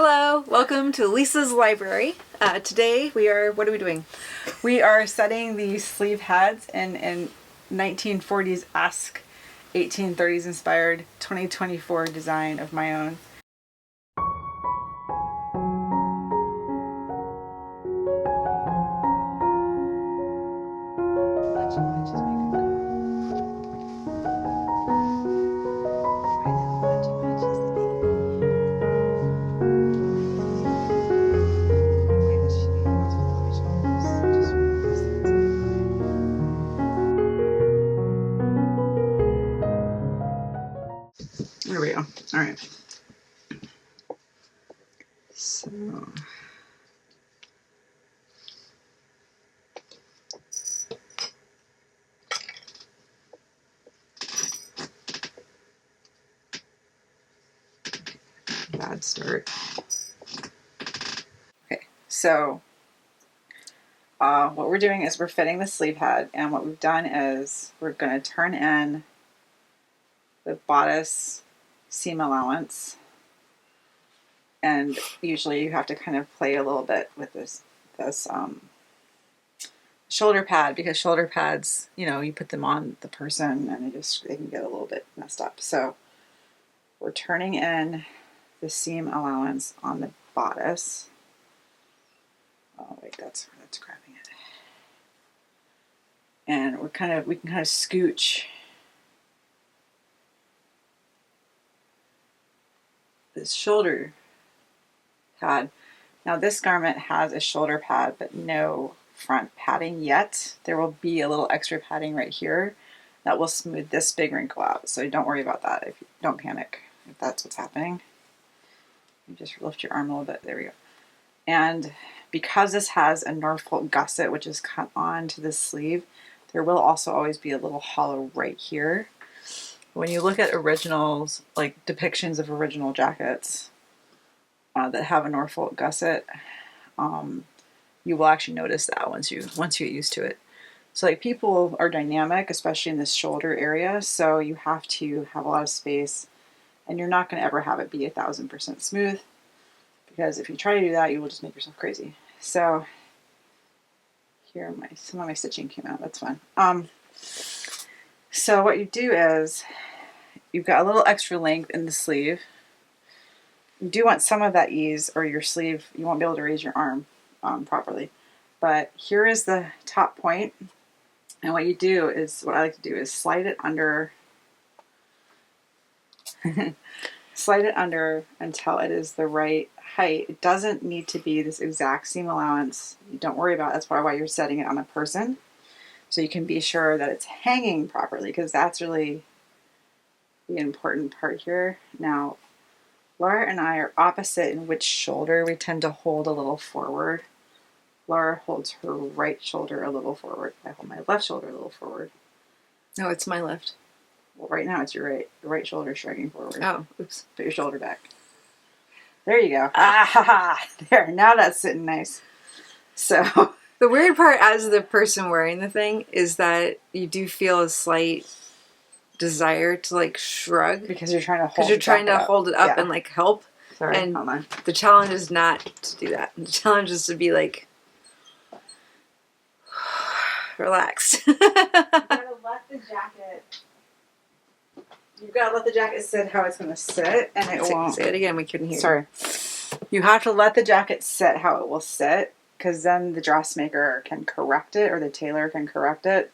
Hello, welcome to Lisa's Library. Today what are we doing? We are studying the sleeve heads in 1940s-esque, 1830s inspired 2024 design of my own. There we go. All right. So bad start. Okay, so what we're doing is we're fitting the sleeve head, and what we've done is we're going to turn in the bodice seam allowance, and usually you have to kind of play a little bit with this shoulder pad, because shoulder pads, you put them on the person and they can get a little bit messed up. So we're turning in the seam allowance on the bodice. Oh wait, that's crapping it. And we can kind of scooch this shoulder pad. Now this garment has a shoulder pad but no front padding yet. There will be a little extra padding right here that will smooth this big wrinkle out. So don't worry about that. If you don't panic if that's what's happening. You just lift your arm a little bit. There we go. And because this has a Norfolk gusset, which is cut onto the sleeve, there will also always be a little hollow right here. When you look at originals, like depictions of original jackets that have a Norfolk gusset, you will actually notice that once you get used to it. So like people are dynamic, especially in this shoulder area, so you have to have a lot of space, and you're not going to ever have it be 1000% smooth, because if you try to do that, you will just make yourself crazy. So here some of my stitching came out. That's fun. So what you do is you've got a little extra length in the sleeve. You do want some of that ease, or your sleeve, you won't be able to raise your arm properly. But here is the top point, and what I like to do is slide it under slide it under until it is the right height. It doesn't need to be this exact seam allowance. Don't worry about it. That's probably why you're setting it on a person, so you can be sure that it's hanging properly, because that's really the important part here. Now Laura and I are opposite in which shoulder we tend to hold a little forward. Laura holds her right shoulder a little forward. I hold my left shoulder a little forward. No, it's my left. Well, right now it's your right. The right shoulder is shrugging forward. Oh, oops. Put your shoulder back. There you go. Ah, there. Now that's sitting nice. So the weird part as the person wearing the thing is that you do feel a slight desire to like shrug, because you're trying to hold it up and like help. Sorry, and hold on. The challenge is not to do that. The challenge is to be like relaxed. You gotta let the jacket sit how it's going to sit, and it won't. Say it again. We couldn't hear. Sorry. You have to let the jacket sit how it will sit, because then the dressmaker can correct it, or the tailor can correct it,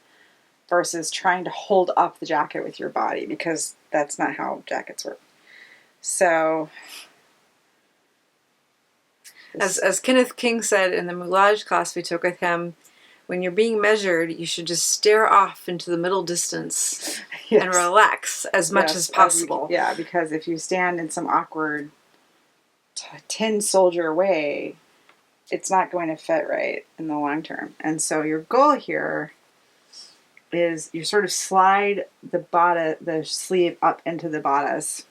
versus trying to hold up the jacket with your body, because that's not how jackets work. So, as Kenneth King said in the moulage class we took with him, when you're being measured, you should just stare off into the middle distance and relax as much as possible. Because if you stand in some awkward tin soldier way, it's not going to fit right in the long term. And so your goal here is you sort of slide the sleeve up into the bodice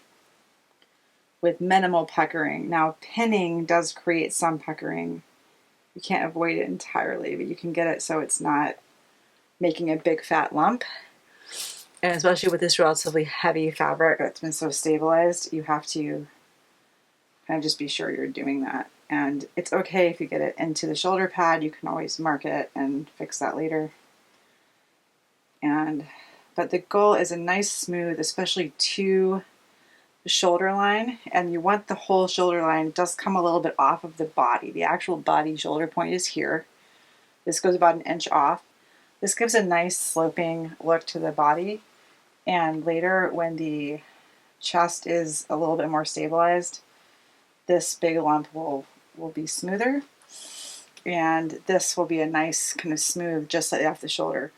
with minimal puckering. Now, pinning does create some puckering. You can't avoid it entirely, but you can get it so it's not making a big fat lump. And especially with this relatively heavy fabric that's been so stabilized, you have to kind of just be sure you're doing that. And it's okay if you get it into the shoulder pad. You can always mark it and fix that later. But the goal is a nice smooth, especially to the shoulder line. And you want the whole shoulder line does come a little bit off of the body. The actual body shoulder point is here. This goes about an inch off. This gives a nice sloping look to the body. And later when the chest is a little bit more stabilized, this big lump will be smoother. And this will be a nice kind of smooth, just like off the shoulder.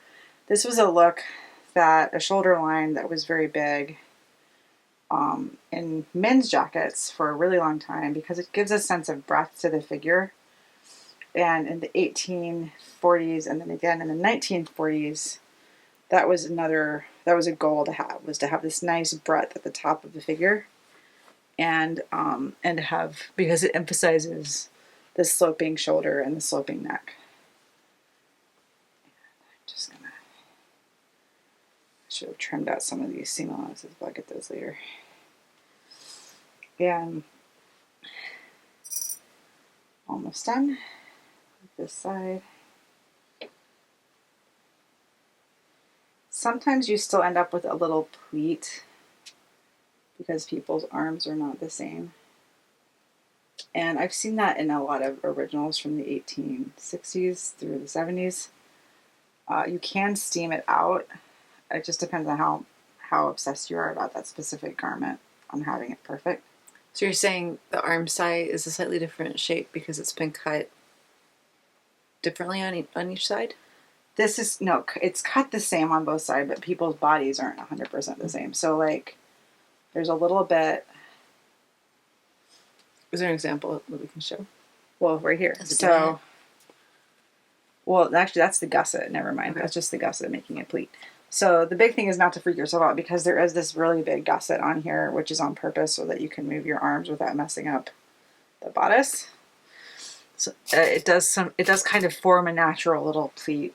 This was a look that a shoulder line that was very big in men's jackets for a really long time, because it gives a sense of breadth to the figure. And in the 1840s and then again in the 1940s, that was a goal to have this nice breadth at the top of the figure, and have, because it emphasizes the sloping shoulder and the sloping neck. Should have trimmed out some of these seam allowances, but I'll get those later. And almost done with this side. Sometimes you still end up with a little pleat because people's arms are not the same. And I've seen that in a lot of originals from the 1860s through the 70s. You can steam it out. It just depends on how obsessed you are about that specific garment on having it perfect. So you're saying the arm side is a slightly different shape because it's been cut differently on each side? It's cut the same on both sides, but people's bodies aren't 100% the same. So like, there's a little bit. Is there an example that we can show? Well, right here. So, well, actually, that's the gusset. Never mind. Okay. That's just the gusset making it pleat. So the big thing is not to freak yourself out, because there is this really big gusset on here, which is on purpose so that you can move your arms without messing up the bodice. So it does kind of form a natural little pleat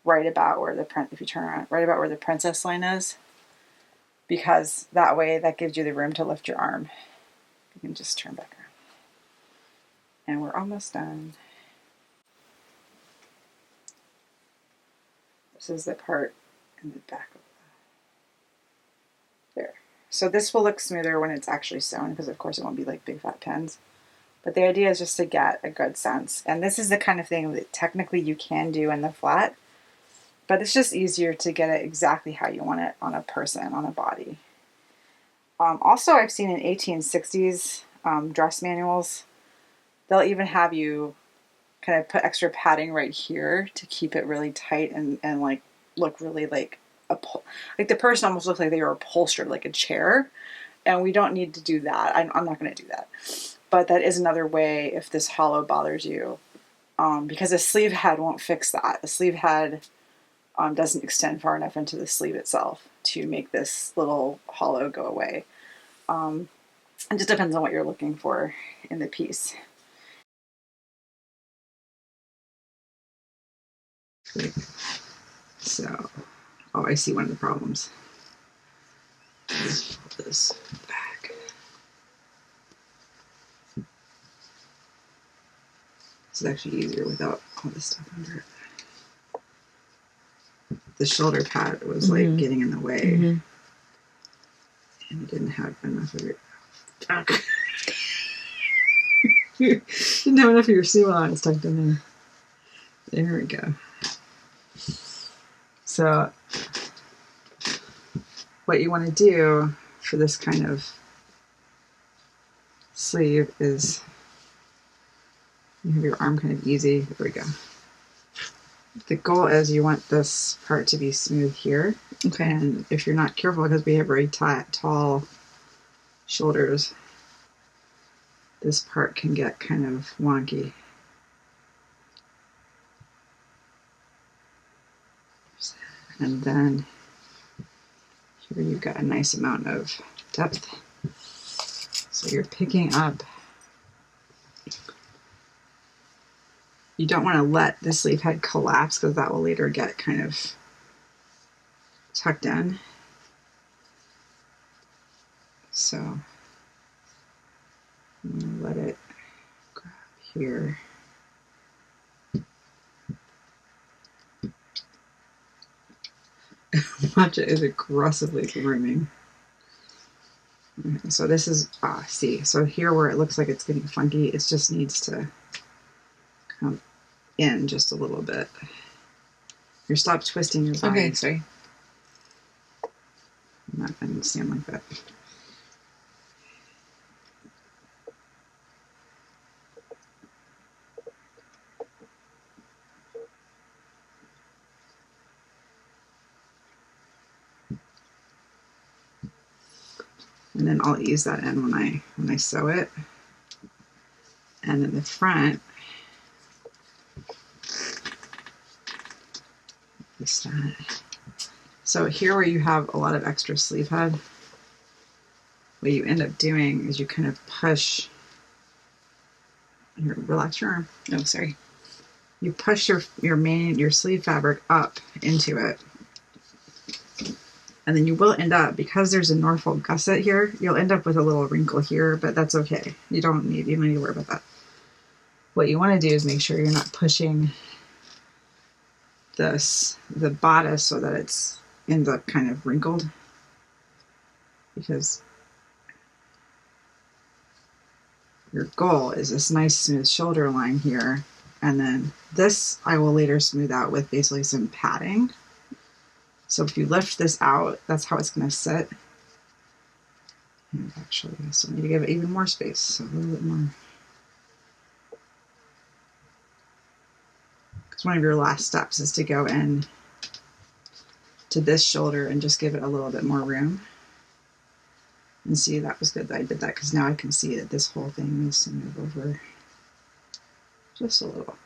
right about where if you turn around, right about where the princess line is, because that way that gives you the room to lift your arm. You can just turn back around. And we're almost done. This is the part in the back of there. So this will look smoother when it's actually sewn, because of course it won't be like big fat pins. But the idea is just to get a good sense. And this is the kind of thing that technically you can do in the flat, but it's just easier to get it exactly how you want it on a person, on a body. Also, I've seen in 1860s dress manuals, they'll even have you kind of put extra padding right here to keep it really tight and like look really like the person almost looked like they were upholstered like a chair. And we don't need to do that. I'm not going to do that. But that is another way if this hollow bothers you, because a sleeve head won't fix that. The sleeve head doesn't extend far enough into the sleeve itself to make this little hollow go away. It just depends on what you're looking for in the piece. So, I see one of the problems. Let's pull this back. This is actually easier without all this stuff under it. The shoulder pad was like getting in the way, and it didn't have enough of your didn't have enough of your seam allowance tucked in there. There we go. So what you want to do for this kind of sleeve is you have your arm kind of easy. There we go. The goal is you want this part to be smooth here. Okay. And if you're not careful, because we have very tall shoulders, this part can get kind of wonky. And then here you've got a nice amount of depth. So you're picking up. You don't want to let the sleeve head collapse, because that will later get kind of tucked in. So let it grab here. Matcha is aggressively grooming. Okay, so this is, see, so here where it looks like it's getting funky, it just needs to come in just a little bit. You stop twisting your body. Okay, sorry. I didn't stand like that. And then I'll ease that in when I sew it. And then the front, so here where you have a lot of extra sleeve head, what you end up doing is you kind of push, here, relax your arm. Oh, sorry. You push your sleeve fabric up into it. And then you will end up, because there's a Norfolk gusset here, you'll end up with a little wrinkle here, but that's okay. You don't need to worry about that. What you want to do is make sure you're not pushing the bodice so that it's ends up kind of wrinkled, because your goal is this nice smooth shoulder line here, and then this I will later smooth out with basically some padding. So if you lift this out, that's how it's going to sit. And actually, I still need to give it even more space, so a little bit more. Because one of your last steps is to go in to this shoulder and just give it a little bit more room. And see, that was good that I did that, because now I can see that this whole thing needs to move over just a little.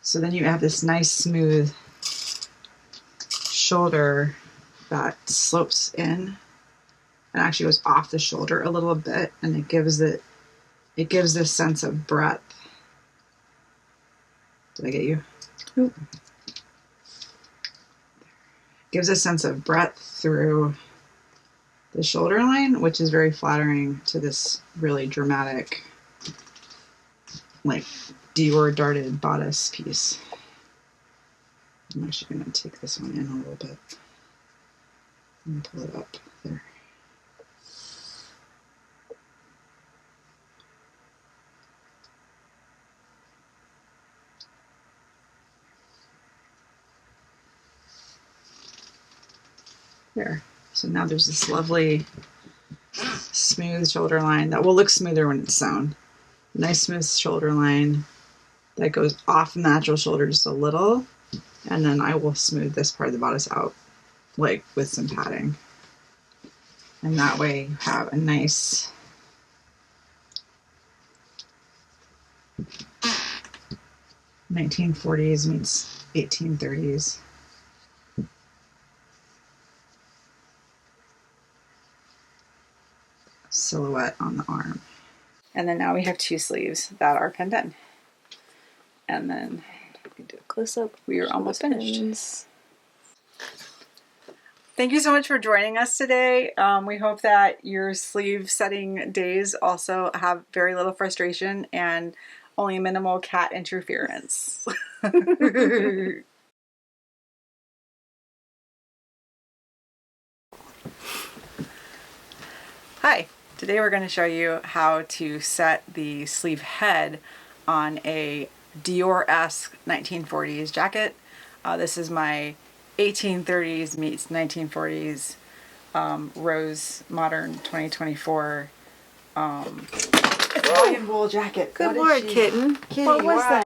So then you have this nice smooth shoulder that slopes in and actually goes off the shoulder a little bit, and it gives this sense of breadth. Did I get you? Nope. Gives a sense of breadth through the shoulder line, which is very flattering to this really dramatic, like, Dior darted bodice piece. I'm actually going to take this one in a little bit and pull it up there. There. So now there's this lovely smooth shoulder line that will look smoother when it's sewn. Nice smooth shoulder line that goes off the natural shoulder just a little, and then I will smooth this part of the bodice out, like with some padding. And that way you have a nice (1940s) meets 1830s. Silhouette on the arm. And then now we have two sleeves that are pinned in. And then we can do a close up. We are almost finished. Thank you so much for joining us today. We hope that your sleeve setting days also have very little frustration and only minimal cat interference. Hi, today we're going to show you how to set the sleeve head on a Dior-esque 1940s jacket. This is my 1830s meets 1940s rose modern 2024 Italian wool jacket. Good Lord, kitten. Kitty, what was that?